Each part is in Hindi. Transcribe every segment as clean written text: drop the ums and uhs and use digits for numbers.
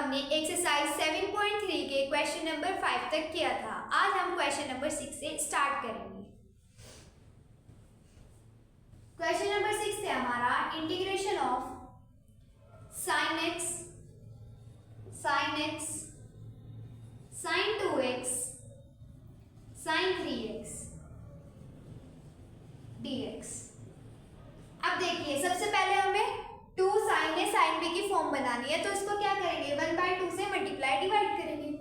हमने एक्सरसाइज 7.3 के क्वेश्चन नंबर 5 तक किया था। आज हम क्वेश्चन नंबर 6 से स्टार्ट करेंगे। क्वेश्चन नंबर 6 है हमारा integration of sin x, sin 2x, sin 3x dx। अब देखिए सबसे पहले हमें 2 sin a sin b की फॉर्म बनानी है, तो इसको क्या करेंगे 1/2 से मल्टीप्लाई डिवाइड करेंगे।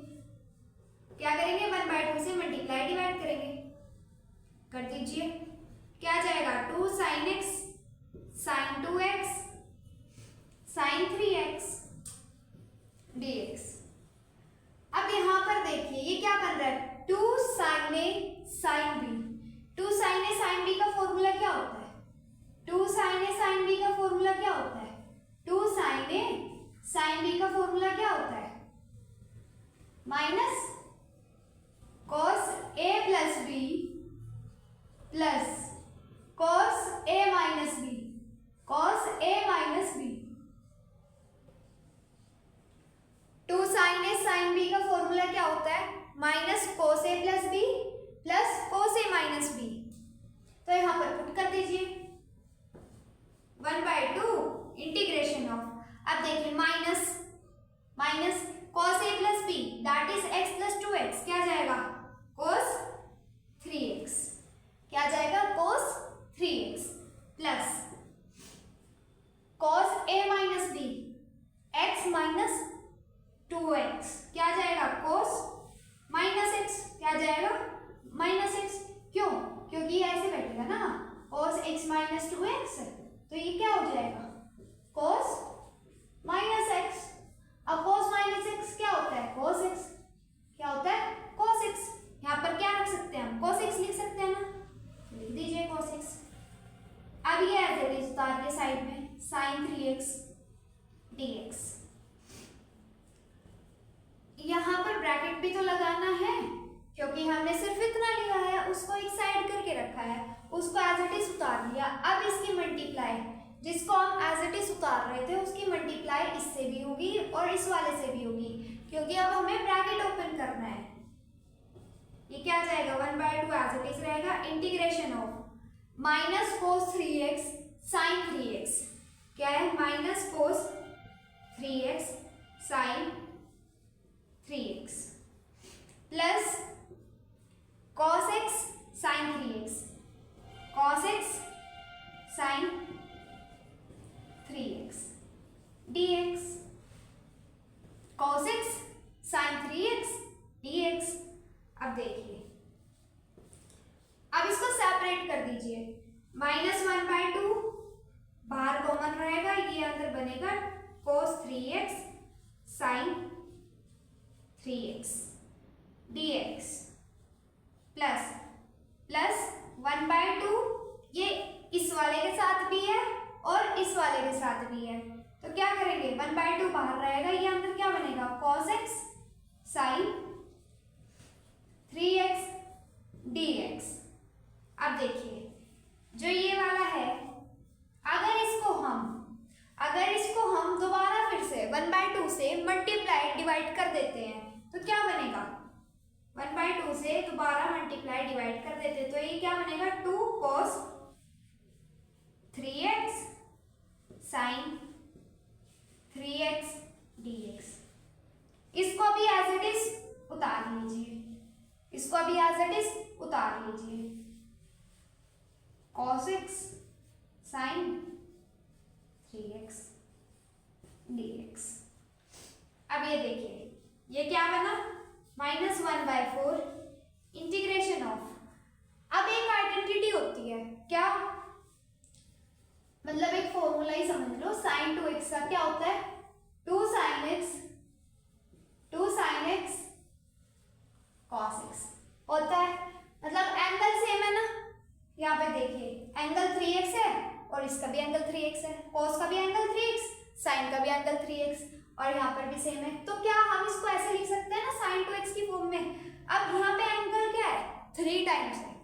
क्या करेंगे 1/2 से मल्टीप्लाई डिवाइड करेंगे। कर दीजिए, क्या जाएगा 2 sin x sin 2x sin 3x dx। अब यहाँ पर देखिए ये क्या बन रहा है 2 sin a sin b। 2 sin a sin b का फॉर्मूला क्या होता है 2 sin a sin b का फॉर्मूला क्या होता है 2 sin a sin b का फॉर्मूला क्या होता है minus cos a plus b plus cos a minus b, cos a minus b। 2 sin a sin b का फॉर्मूला क्या होता है minus cos a plus b plus cos a minus b। तो यहाँ पर पुट कर दीजिए 1/2 इंटीग्रेशन ऑफ, अब देखिए minus minus cos a plus b that is x plus 2x, क्या जाएगा cos 3x, क्या जाएगा cos 3x plus cos a minus b x minus 2x, क्या जाएगा cos माइनस x, क्या जाएगा माइनस x। क्यों? क्योंकि ये ऐसे बैठेगा ना cos x माइनस 2x, तो ये क्या हो जाएगा cos माइनस x। अब cos माइनस x क्या होता है cos x, क्या होता है cos x। यहाँ पर क्या रख सकते हैं हम cos x लिख सकते हैं ना, लिख दीजिए cos x। अब ये एज इट इज उतार के साइड में sin 3x dx। यहाँ पर ब्रैकेट भी तो लगाना है क्योंकि हमने सिर्फ इतना लिया है, उसको एक साइड करके रखा है, उसको एज इट इज उतार लिया। अब इसकी मल्टीप्लाई, जिसको हम एज इट इज उतार रहे थे उसकी मल्टीप्लाई इससे भी होगी और इस वाले से भी होगी, क्योंकि अब हमें ब्रैकेट ओपन करना है। ये क्या जाएगा 1/2 एज इट इज रहेगा integration of minus cos 3x sin 3x, क्या है minus cos 3x sin 3x plus cos x sin 3x, cos x sin 3x dx, cos x sin 3x dx। अब देखिए, अब इसको सेपरेट कर दीजिए, -1/2 बाहर कॉमन रहेगा, ये अंदर बनेगा cos 3x sin 3x dx plus 1/2, ये इस वाले के साथ भी है और इस वाले के साथ भी है, तो क्या करेंगे 1/2 बाहर रहेगा, ये अंदर क्या बनेगा cos x sin 3x dx। अब देखिए जो ये वाला है, अगर इसको हम दोबारा फिर से 1/2 से मल्टीप्लाई डिवाइड कर देते हैं तो क्या बनेगा 1/2 से दोबारा मल्टीप्लाई डिवाइड कर देते हैं तो ये क्या बनेगा 2 cos 3x sin 3x dx। इसको भी एज इट इज उतार लीजिए, इसको भी एज इट इज उतार लीजिए cos x sin 3x dx। अब ये देखिए ये क्या बना -1/4 इंटीग्रेशन ऑफ, अब एक आइडेंटिटी होती है क्या, मतलब एक फॉर्मूला ही समझ लो, sin 2x का क्या होता है 2 sin x cos x होता है, मतलब एंगल सेम है ना। यहाँ पे देखिए एंगल 3x है और इसका भी एंगल 3x है, cos का भी एंगल 3x, sin का भी एंगल 3x और यहाँ पर भी सेम है, तो क्या हम इसको ऐसे लिख सकते हैं ना sin 2x की फॉर्म में। अब यहाँ पे एंगल क्या है 3 टाइम्स है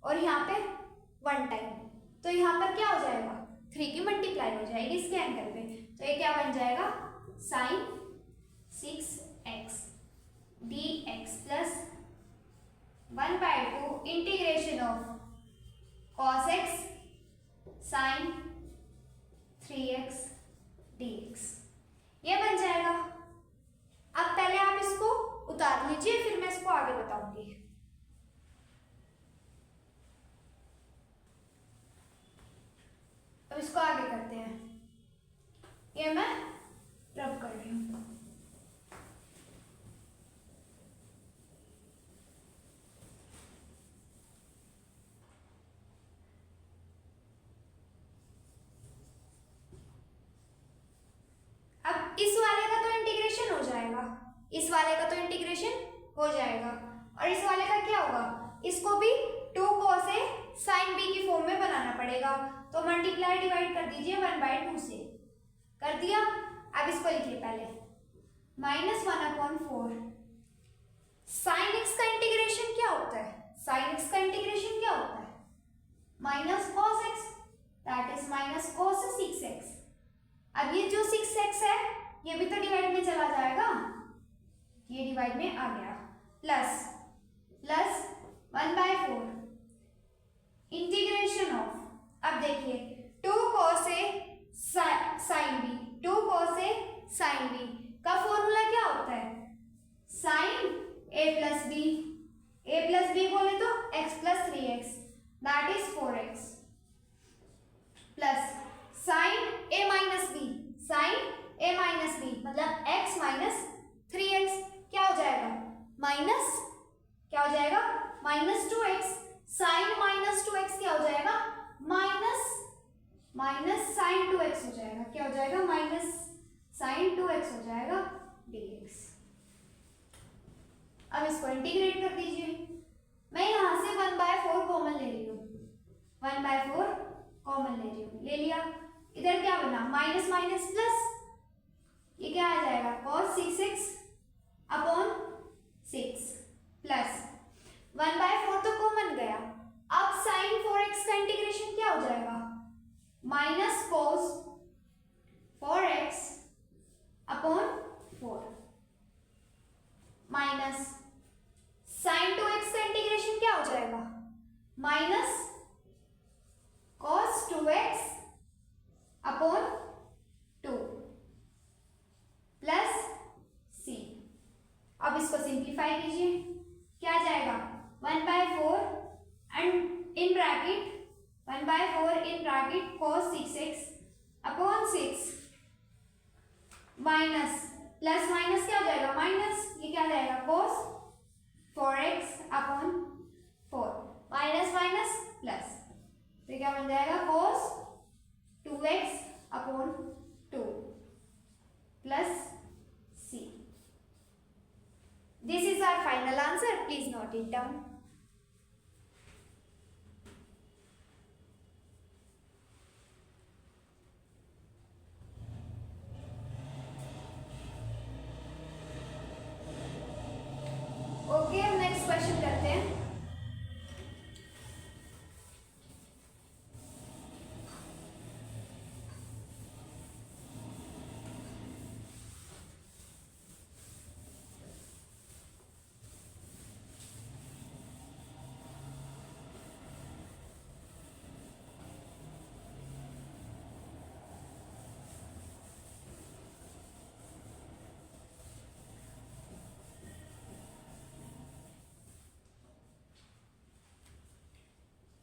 और यहाँ पे 1 टाइम, तो यहाँ पर क्या हो जाएगा 3 की मल्टीप्लाई हो जाएगी इसके एंगल पे, तो ये क्या बन जाएगा sin 6x dx plus 1/2 integration of cos x sin 3x dx। ये बन जाएगा। अब पहले आप इसको उतार लीजिए, फिर मैं इसको आगे बताऊंगी। अब इसको आगे करते हैं। ये मैं रब कर रही हूं। अब इस वाले का तो इंटीग्रेशन हो जाएगा, इस वाले का तो इंटीग्रेशन हो जाएगा, और इस वाले का क्या होगा, इसको भी 2 cos a sin b की फॉर्म में बनाना पड़ेगा। तो मल्टीप्लाई डिवाइड कर दीजिए 1/2 से। कर दिया। अब इसको लिखिए पहले -1/4 sin x का इंटीग्रेशन क्या होता है, sin x का इंटीग्रेशन क्या होता है, minus cos x, that is minus cos 6x। अब ये जो 6x है ये भी तो डिवाइड में चला जाएगा, ये डिवाइड में आ गया, प्लस 1/4 इंटीग्रेशन ऑफ, अब देखिए 2 cos a sin b, 2 cos a sin b का फॉर्मूला क्या होता है, sin a प्लस b बोले तो x plus 3x that is 4x plus sin a minus b मतलब x माइनस 3x क्या हो जाएगा, माइनस क्या हो जाएगा, minus 2x, sin minus 2x क्या हो जाएगा, माइनस sin 2x हो जाएगा, क्या हो जाएगा, माइनस sin 2x हो जाएगा dx। अब इसको इंटीग्रेट कर दीजिए। मैं यहां से 1/4 कॉमन ले रही हूँ, 1/4 कॉमन ले रही हूँ, ले लिया। इधर क्या बना, माइनस माइनस प्लस, ये क्या आ जाएगा, cos 6x अपॉन 6 प्लस 1/4 तो कॉमन गया। अब sin 4x का इंटीग्रेशन क्या हो जाएगा, minus cos 4x upon 4 minus sin 2x का इंटीग्रेशन क्या हो जाएगा, minus cos 2x upon 2 plus c। अब इसको सिंप्लीफाई कीजिए, क्या आ जाएगा, 1/4 and in bracket 1/4 in bracket cos 6x upon 6 minus plus minus क्या हो जाएगा, माइनस, ये क्या आ जाएगा, cos 4x upon 4 minus minus plus, तो क्या बन जाएगा, cos 2x upon 2 plus c। This is our final answer. Please note it down. Okay, हम next question करते हैं।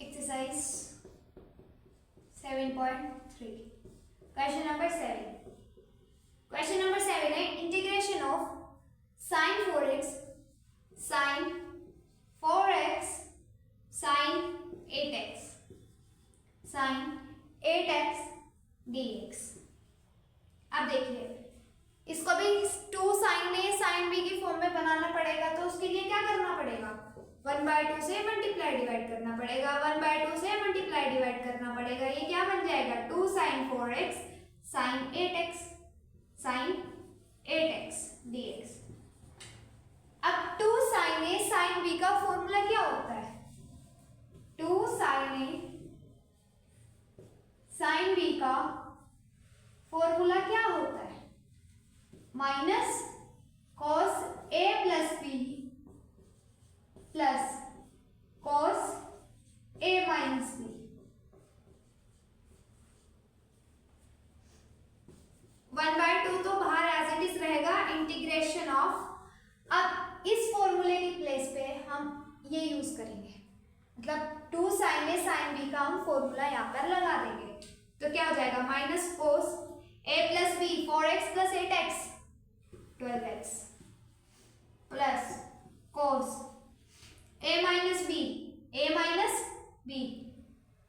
Exercise 7.3 question number 7। question number 7 है integration of sin 4x sin 4x sin 8x sin 8x dx। अब देखिए इसको भी 2 sin a sin b की फॉर्म में बनाना पड़ेगा, तो उसके लिए क्या करना पड़ेगा, 1/2 से मल्टीप्लाई डिवाइड करना पड़ेगा, 1/2 से मल्टीप्लाई डिवाइड करना पड़ेगा, ये क्या बन जाएगा, 2 sin 4x sin 8x dx। अब 2 sin a sin b का फॉर्मूला क्या होता है, 2 sin a sin b का फॉर्मूला क्या होता है, minus cos a plus b plus cos a minus b। 1/2 तो बाहर एज इट इज रहेगा, इंटीग्रेशन ऑफ। अब इस फॉर्मूले की प्लेस पे हम ये यूज करेंगे, मतलब 2 sin a sin b का हम फॉर्मूला यहाँ पर लगा देंगे। तो क्या हो जाएगा, minus cos a plus B 4x plus 8x 12x plus cos a minus b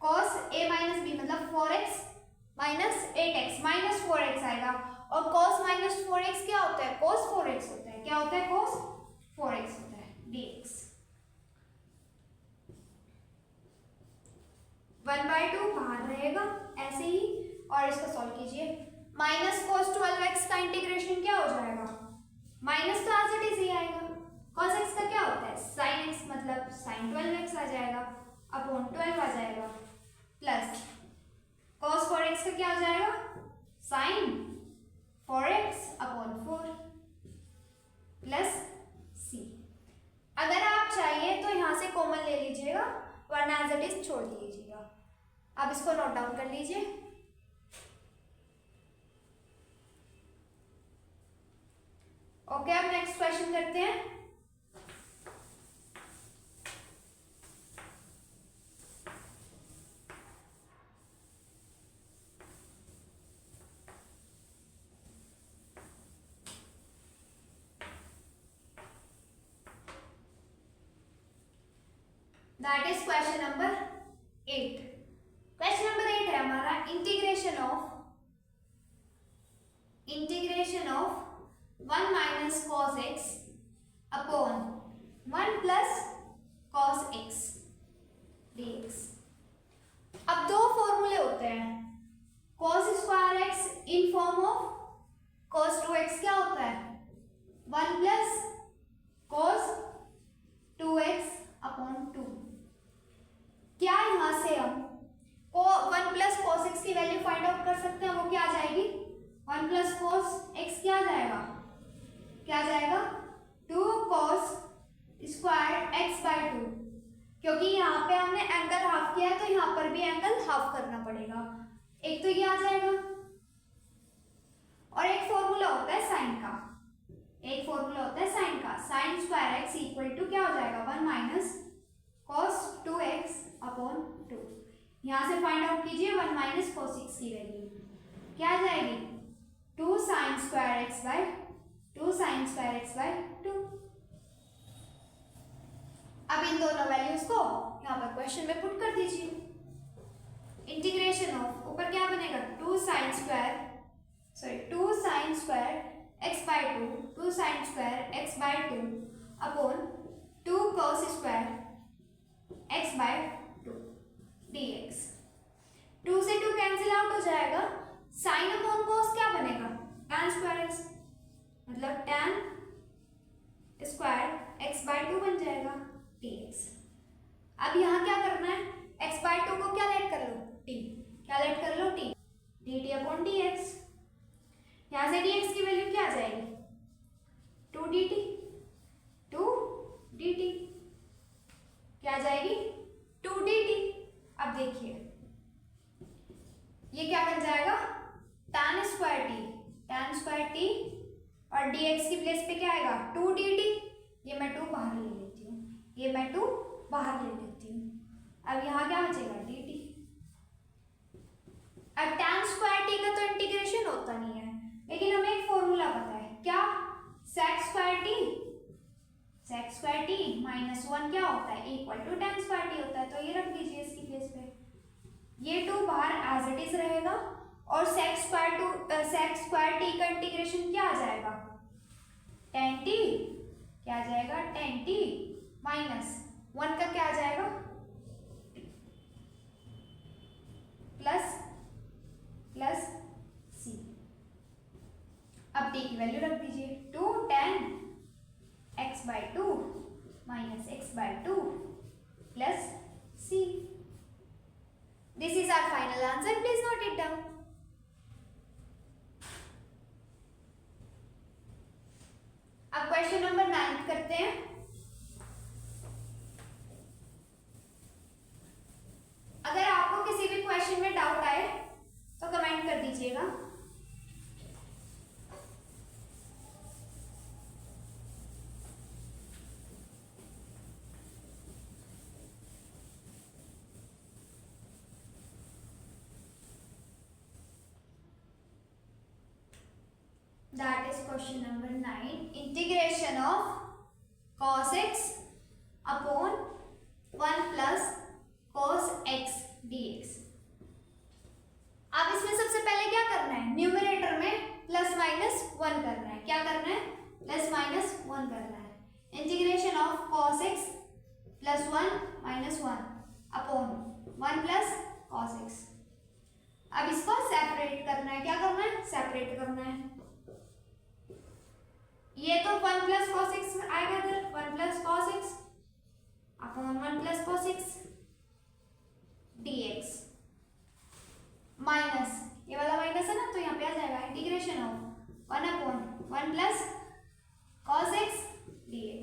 cos a minus b मतलब 4x minus 8x minus 4x आएगा। और cos माइनस 4x क्या होता है, cos 4x होता है। क्या होता है, cos 4x होता है dx। 1/2 बाहर रहेगा ऐसे ही, और इसको सॉल्व कीजिए। माइनस cos 12x का इंटीग्रेशन क्या हो जाएगा, माइनस तो एज इट इज ही आएगा। cos x का क्या होता है, sin x मतलब sin 12x आ जाएगा अपॉन 12 आ जाएगा, प्लस cos 4x का क्या हो जाएगा, sin 4x upon 4 plus c। अगर आप चाहिए तो यहाँ से कॉमन ले लीजिएगा, वरना एज इट इज छोड़ दीजिएगा। अब इसको नोट डाउन कर लीजिए। ओके, अब नेक्स्ट क्वेश्चन करते हैं। That is question number 8। Question number 8 है हमारा integration of 1 minus cos x upon 1 plus cos x dx। अब दो फॉर्मूले होते हैं, cos square x in form of cos 2x क्या होता है, 1 प्लस cos 2x अपॉन 2। क्या यहाँ से हम 1 प्लस cos x की वैल्यू फाइंड आउट कर सकते हैं, वो क्या आ जाएगी, 1 प्लस cos x क्या आ जाएगा 2 cos स्क्वायर x बाई 2। क्योंकि यहाँ पे हमने एंगल हाफ किया है तो यहाँ पर भी एंगल हाफ करना पड़ेगा। एक तो ये आ जाएगा, और एक फॉर्मूला होता है साइन का, sine square x equal to क्या हो जाएगा, 1 माइनस cos 2x अपॉन 2। यहाँ से फाइंड आउट कीजिए 1 माइनस cos x की वैल्यू क्या आ जाएगी, 2 sin स्क्वायर x बाय 2। अब इन दोनों वैल्यूज को यहाँ पर क्वेश्चन में पुट कर दीजिए। इंटीग्रेशन ऑफ ऊपर क्या बनेगा, 2 sin square x by 2 sin square x by 2 upon 2 cos square x by 2 dx। 2 से 2 कैंसिल आउट हो जाएगा, साइन अपॉन cos क्या बनेगा, tan स्क्वायर x मतलब tan स्क्वायर x बाय 2 बन जाएगा dx। अब यहाँ क्या करना है, x बाय 2 को क्या लेट कर लो, t dt अपॉन dx। यहाँ से dx की वैल्यू क्या आ जाएगी, 2 dt क्या आ जाएगी, 2 dt। अब देखिए ये क्या बन जाएगा, tan स्क्वायर t और dx की प्लेस पे क्या आएगा, 2 dt। ये मैं 2 बाहर ले लेती हूँ, अब यहाँ क्या बचेगा, dt। अब tan स्क्वायर t का तो इंटीग्रेशन होता नहीं है, लेकिन हमें एक फॉर्मूला पता है, क्या, sec स्क्वायर t माइनस 1 क्या होता है, equal to tan square t होता है। तो ये रख दीजिए इसकी प्लेस पे, ये 2 बाहर एज इट इज रहेगा, और sec स्क्वायर t का इंटीग्रेशन क्या आ जाएगा, tan t क्या आ जाएगा, tan t माइनस 1 का क्या आ जाएगा, प्लस c। अब t की वैल्यू रख दीजिए, 2 tan x by 2 minus x by 2 plus c। This is our final answer, please note it down. अब that is question number 9. Integration of cos x upon 1 plus cos x dx. अब इसमें सबसे पहले क्या करना है, न्यूमरेटर में प्लस माइनस 1 करना है. क्या करना है, प्लस माइनस 1 करना है. Integration of cos x plus 1 minus 1 upon 1 plus cos x. अब इसको सेपरेट करना है. क्या करना है, सेपरेट करना है. ये तो 1 प्लस cos x आएगा इधर, 1 plus cos x upon 1 plus cos x dx minus, ये वाला माइनस है ना, तो यहाँ पे आ जाएगा integration of 1 upon 1 plus cos x dx.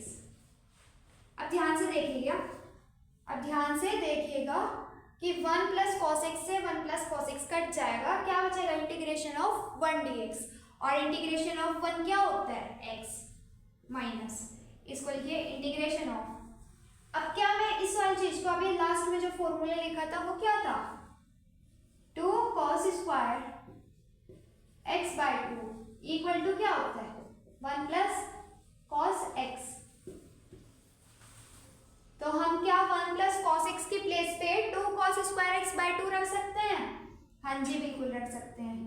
अब ध्यान से देखिएगा, अब ध्यान से देखिएगा कि 1 प्लस cos x से 1 प्लस cos x कट जाएगा. क्या बचेगा, इंटीग्रेशन ऑफ 1 dx. और इंटीग्रेशन ऑफ 1 क्या होता है, x माइनस, इसको लिखिए इंटीग्रेशन ऑफ. अब क्या मैं इस वाली चीज को, अभी लास्ट में जो फॉर्मूला लिखा था वो क्या था, 2 cos square x by 2 equal to क्या होता है, 1 प्लस cos x. तो हम क्या 1 प्लस cos x की प्लेस पे 2 cos स्क्वायर x बाई 2 रख सकते हैं. हाँ जी, बिल्कुल रख सकते हैं.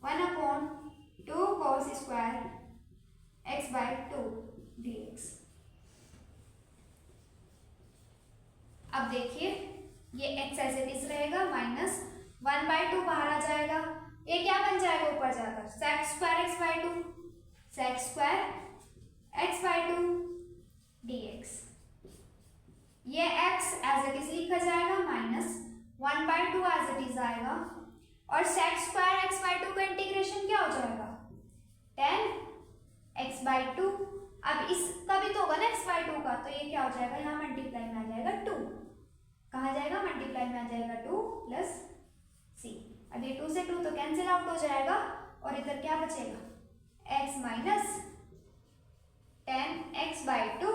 1 upon 2 cos square x by 2 dx. अब देखिए ये x एज इट इज रहेगा, माइनस 1 बाई 2 बाहर आ जाएगा. ये क्या बन जाएगा ऊपर जाकर, sec square x by 2, sec square x by 2 dx. ये x एज इट इज लिखा जाएगा, minus 1 by 2 as it is आएगा. और sec स्क्वायर x बाई 2 का इंटीग्रेशन क्या हो जाएगा, 10 x बाई 2. अब इसका भी तो होगा ना x बाई 2 का, तो ये क्या हो जाएगा, यहाँ मल्टीप्लाई में आ जाएगा 2. कहाँ जाएगा, मल्टीप्लाई में आ जाएगा 2 प्लस c. अब ये 2 से 2 तो कैंसिल आउट हो जाएगा और इधर क्या बचेगा, x minus 10x by 2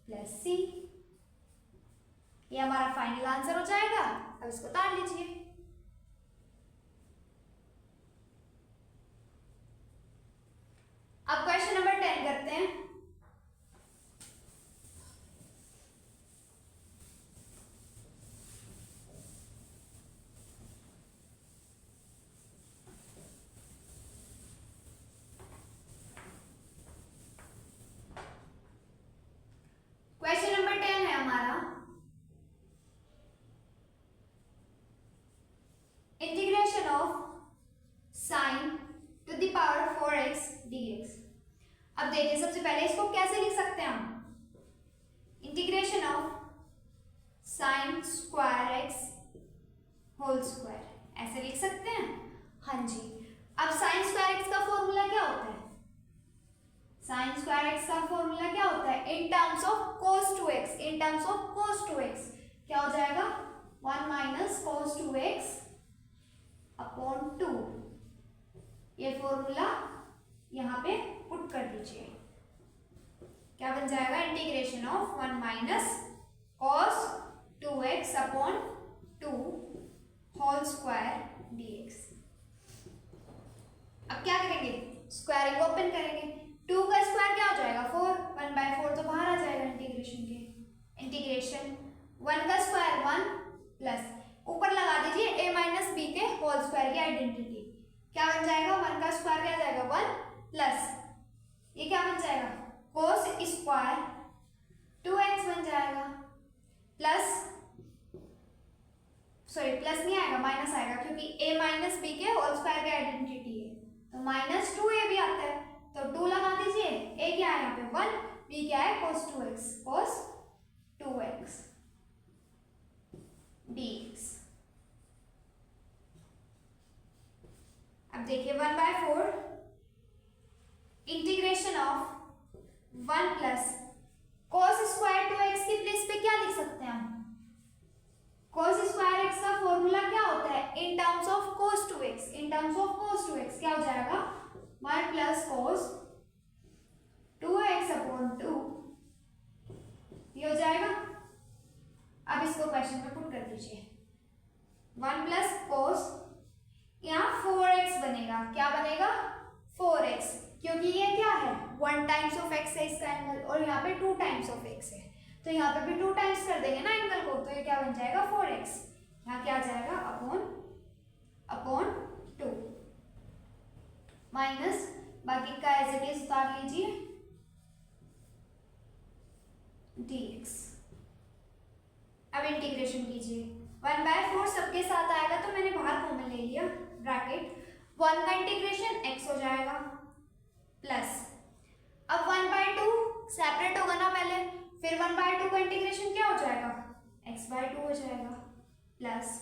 plus c. ये हमारा फाइनल आंसर हो जाएगा. अब इसको ताड़ लीजिए. अब क्वेश्चन नंबर 10 करते हैं. क्वेश्चन नंबर 10 है हमारा, integration of sign to the power 4x dx. अब देखिए सबसे पहले इसको कैसे लिख सकते हैं हम, integration of sine square x whole square, ऐसे लिख सकते हैं. हाँ जी. अब साइन स्क्वायर x का फॉर्मूला क्या होता है, साइन स्क्वायर x का फॉर्मूला क्या होता है, in terms of cos 2x, in terms of cos 2x क्या हो जाएगा, 1 माइनस cos 2x अपॉन 2. ये फॉर्मूला यहाँ पे पुट कर दीजिए. क्या बन जाएगा, integration of 1 minus cos 2x upon 2 whole square dx. अब क्या करेंगे, स्क्वायरिंग ओपन करेंगे. 2 का स्क्वायर क्या हो जाएगा, 4, 1 बाई 4 तो बाहर आ जाएगा इंटीग्रेशन के. इंटीग्रेशन 1 का स्क्वायर 1 प्लस, ऊपर लगा दीजिए a माइनस b के होल स्क्वायर की आइडेंटिटी. क्या बन जाएगा, 1 का स्क्वायर क्या जाएगा, 1 प्लस, ये क्या बन जाएगा, cos स्क्वायर 2x बन जाएगा प्लस, सॉरी प्लस नहीं आएगा, माइनस आएगा, क्योंकि a माइनस b के होल स्क्वायर की आइडेंटिटी है, तो माइनस 2a भी आता है, तो 2 लगा दीजिए. a क्या है यहाँ पे 1, b क्या है cos 2x dx. अब देखिए 1 by 4 integration of 1 plus cos square 2x की प्लेस पे क्या लिख सकते हैं हम, cos स्क्वायर x का फॉर्मूला क्या होता है, in terms of cos 2x, in terms of cos 2x क्या हो जाएगा, 1 प्लस cos 2x अपॉन 2. ये हो जाएगा. अब इसको क्वेश्चन में पुट कर दीजिए. 1 प्लस cos, यहाँ 4x बनेगा. क्या बनेगा, 4x. x है इसका एंगल, और यहाँ पे 2 टाइम्स ऑफ x है, तो यहाँ पे भी 2 टाइम्स कर देंगे ना एंगल को, तो ये क्या बन जाएगा 4x, यहाँ क्या आ जाएगा अपॉन 2 माइनस बाकी का एज इट इज उतार लीजिए dx। अब इंटीग्रेशन कीजिए, 1/4 सबके साथ आएगा तो मैंने बाहर कॉमन ले लिया, ब्रैकेट 1 का इंटीग्रेशन x हो जाएगा प्लस, अब 1/2 सेपरेट होगा ना पहले, फिर 1/2 का इंटीग्रेशन क्या हो जाएगा x/2 हो जाएगा प्लस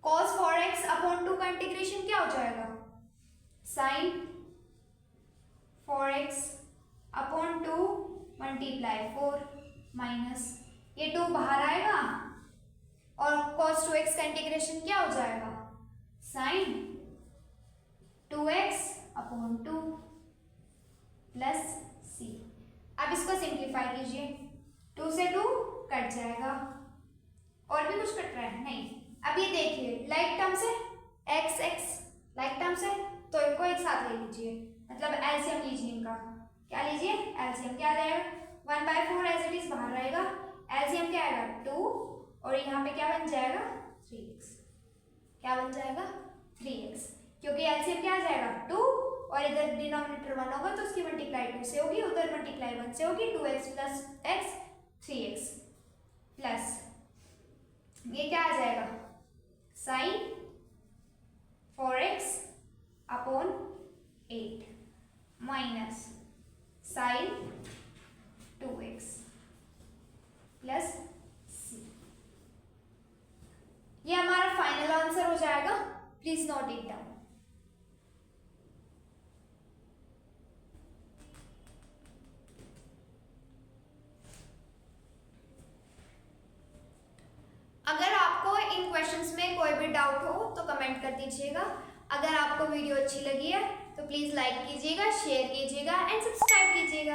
cos 4x अपॉन 2 का इंटीग्रेशन क्या हो जाएगा sin 4x upon 2 multiply 4 minus ये 2 बाहर आएगा और cos 2x का इंटीग्रेशन क्या हो जाएगा sin 2x upon 2 plus c। अब इसको सिंप्लीफाई कीजिए, 2 से 2 कट जाएगा, और भी कुछ कट रहा है नहीं। अब ये देखिए लाइक टर्म से x लाइक टर्म से, तो इनको एक साथ ले लीजिए, मतलब एलसीएम लीजिए इनका, क्या लीजिए एलसीएम, क्या रहेगा 1/4 एज इट इज बाहर रहेगा, एलसीएम क्या आएगा 2, और यहाँ पे क्या बन जाएगा 3x, क्या बन जाएगा 3x, क्योंकि एलसीएम क्या आ जाएगा 2, और इधर डिनोमिनेटर 1 होगा तो उसकी मल्टीप्लाई 2 से होगी, उधर मल्टीप्लाई 1 से होगी, 2x plus x 3x plus ये क्या आ जाएगा sin 4x upon 8 minus sin 2x plus c। ये हमारा फाइनल आंसर हो जाएगा, प्लीज नोट इट डाउन। अगर आपको इन क्वेश्चंस में कोई भी डाउट हो तो कमेंट कर दीजिएगा। अगर आपको वीडियो अच्छी लगी है तो प्लीज़ लाइक कीजिएगा, शेयर कीजिएगा एंड सब्सक्राइब कीजिएगा।